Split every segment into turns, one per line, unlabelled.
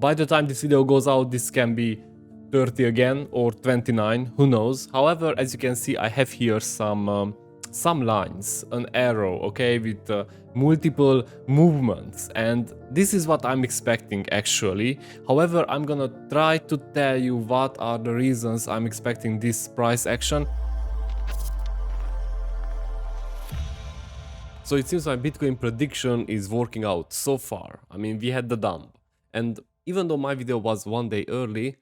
By the time this video goes out, this can be 30 again or 29, who knows. However, as you can see, I have here some lines, an arrow, okay, with multiple movements, and this is what I'm expecting actually. However, I'm gonna try to tell you what are the reasons I'm expecting this price action. So it seems my Bitcoin prediction is working out so far. I mean, we had the dump, and even though my video was one day early,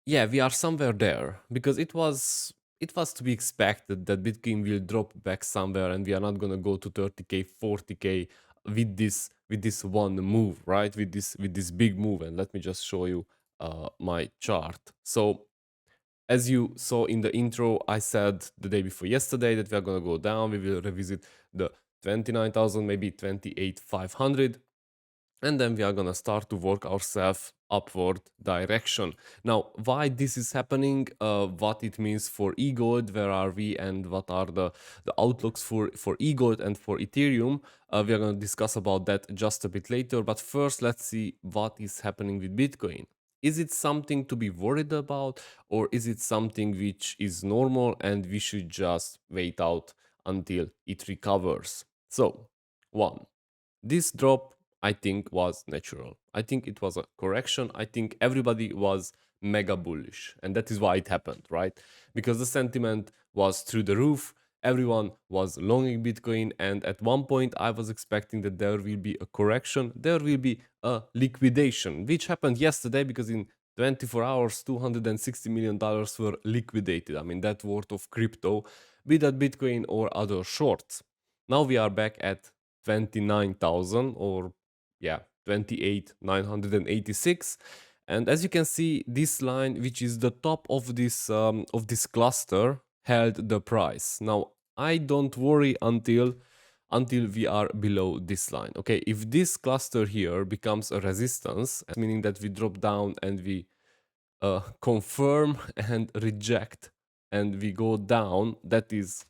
yeah, we are somewhere there, because it was to be expected that Bitcoin will drop back somewhere, and we are not gonna go to 30k, 40k with this one move, right? With this big move. And let me just show you my chart. So as you saw in the intro, I said the day before yesterday that we are gonna go down. We will revisit the 29,000, maybe 28,500. And then we are gonna start to work ourselves upward direction. Now, why this is happening, what it means for EGLD, where are we, and what are the outlooks for EGLD and for Ethereum, we are gonna discuss about that just a bit later. But first, let's see what is happening with Bitcoin. Is it something to be worried about, or is it something which is normal and we should just wait out until it recovers? So, one, this drop, I think, was natural. I think it was a correction. I think everybody was mega bullish, and that is why it happened, right? Because the sentiment was through the roof. Everyone was longing Bitcoin, and at one point I was expecting that there will be a correction, there will be a liquidation, which happened yesterday, because in 24 hours, $260 million were liquidated. I mean, that worth of crypto, be that Bitcoin or other shorts. Now we are back at 29,000, or yeah, 28,986. And as you can see, this line, which is the top of this cluster, held the price. Now, I don't worry until we are below this line. Okay, if this cluster here becomes a resistance, meaning that we drop down and we confirm and reject and we go down, that is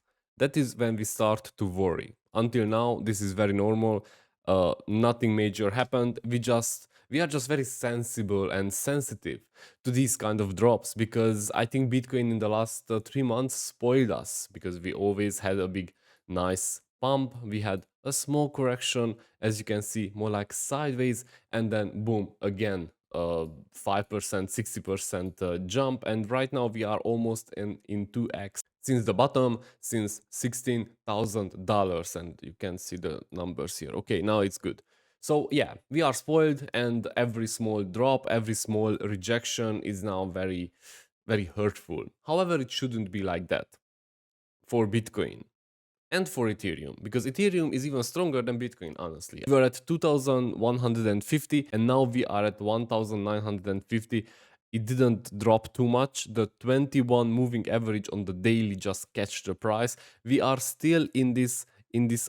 when we start to worry. Until now, this is very normal. Nothing major happened. We are just very sensible and sensitive to these kind of drops, because I think Bitcoin in the last 3 months spoiled us, because we always had a big nice pump, we had a small correction, as you can see, more like sideways, and then boom, again 5%, 60% jump, and right now we are almost in 2x since the bottom, since $16,000, and you can see the numbers here. Okay, now it's good. So yeah, we are spoiled, and every small drop, every small rejection is now very, very hurtful. However, it shouldn't be like that for Bitcoin and for Ethereum, because Ethereum is even stronger than Bitcoin, honestly. We were at 2,150 and now we are at 1,950. It didn't drop too much. The 21 moving average on the daily just catch the price. We are still in this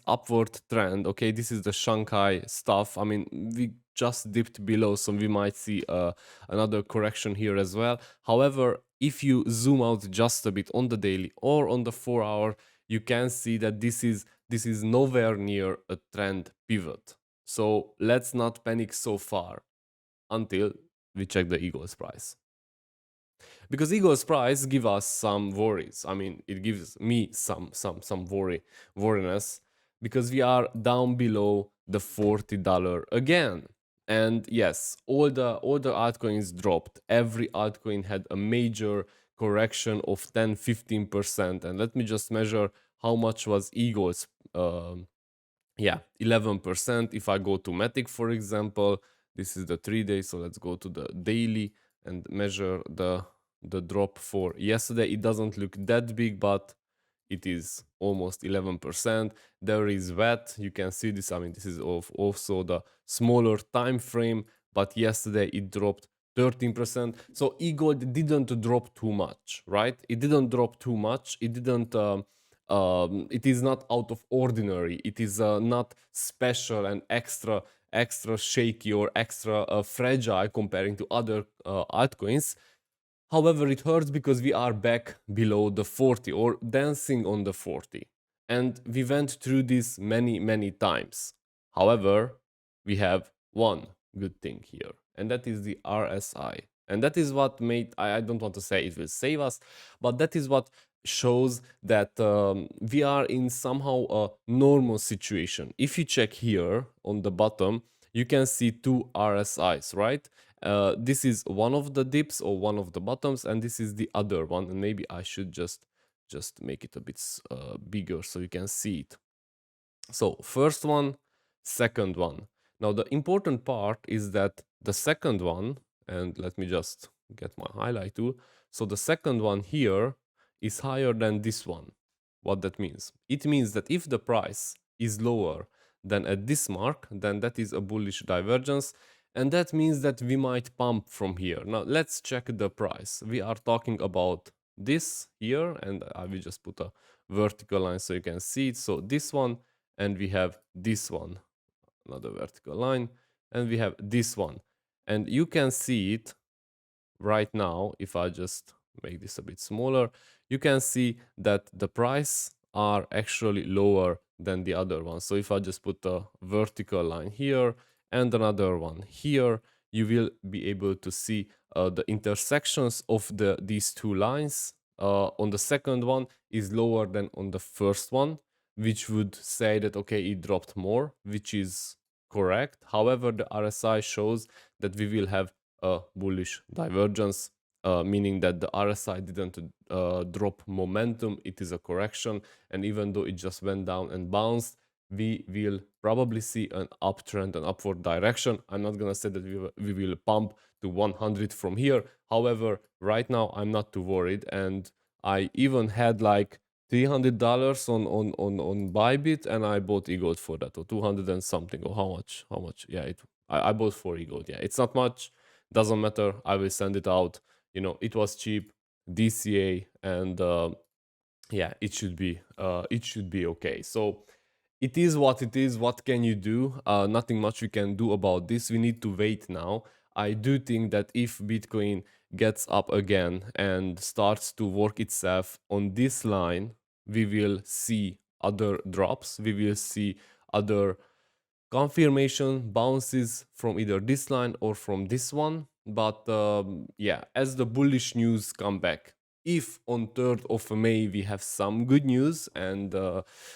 upward trend. Okay, this is the Shanghai stuff. I mean, we just dipped below, so we might see another correction here as well. However, if you zoom out just a bit on the daily or on the 4-hour, you can see that this is nowhere near a trend pivot. So let's not panic so far until we check the EGLD's price. Because EGLD's price gives us some worries. I mean, it gives me some worriness, because we are down below the $40 again. And yes, all the altcoins dropped. Every altcoin had a major correction of 10-15%. And let me just measure how much was EGLD's. Yeah, 11%. If I go to Matic, for example, this is the 3 days, so let's go to the daily and measure the drop for yesterday. It doesn't look that big, but it is almost 11%. There is VAT, you can see this. I mean, this is also the smaller time frame, but yesterday it dropped 13%. So EGLD didn't drop too much, right? It didn't drop too much. It didn't. It is not out of ordinary. It is not special and extra shaky or extra fragile comparing to other altcoins. However, it hurts because we are back below the 40 or dancing on the 40. And we went through this many times. However, we have one good thing here. and that is the RSI. And that is what made, I don't want to say it will save us, but that is what shows that we are in somehow a normal situation. If you check here on the bottom, you can see two RSIs, right? This is one of the dips or one of the bottoms, and this is the other one. And maybe I should just make it a bit bigger so you can see it. So first one, second one. Now the important part is that the second one, and let me just get my highlight tool. So the second one here is higher than this one. What that means? It means that if the price is lower than at this mark, then that is a bullish divergence. And that means that we might pump from here. Now let's check the price. We are talking about this here, and I will just put a vertical line so you can see it. So this one, and we have this one, another vertical line, and we have this one. And you can see it right now. If I just make this a bit smaller, you can see that the price are actually lower than the other one. So if I just put a vertical line here and another one here, you will be able to see the intersections of these two lines. On the second one is lower than on the first one, which would say that, okay, it dropped more, which is correct. However, the RSI shows that we will have a bullish divergence, meaning that the RSI didn't drop momentum, it is a correction, and even though it just went down and bounced, we will probably see an uptrend, an upward direction. I'm not gonna say that we will pump to 100 from here. However, right now I'm not too worried, and I even had like $300 on Bybit, and I bought EGLD for that, or 200 and something, or how much? Yeah, I bought 4 EGLD. Yeah, it's not much, doesn't matter. I will send it out. You know, it was cheap, DCA, and yeah, it should be okay. So it is what it is. What can you do? Nothing much we can do about this. We need to wait now. I do think that if Bitcoin gets up again and starts to work itself on this line, we will see other drops. We will see other confirmation bounces from either this line or from this one. But yeah, as the bullish news come back, if on 3rd of May we have some good news and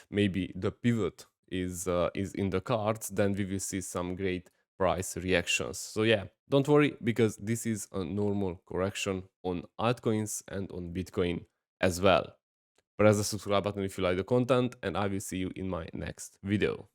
maybe the pivot is in the cards, then we will see some great price reactions. So yeah, don't worry, because this is a normal correction on altcoins and on Bitcoin as well. Press the subscribe button if you like the content, and I will see you in my next video.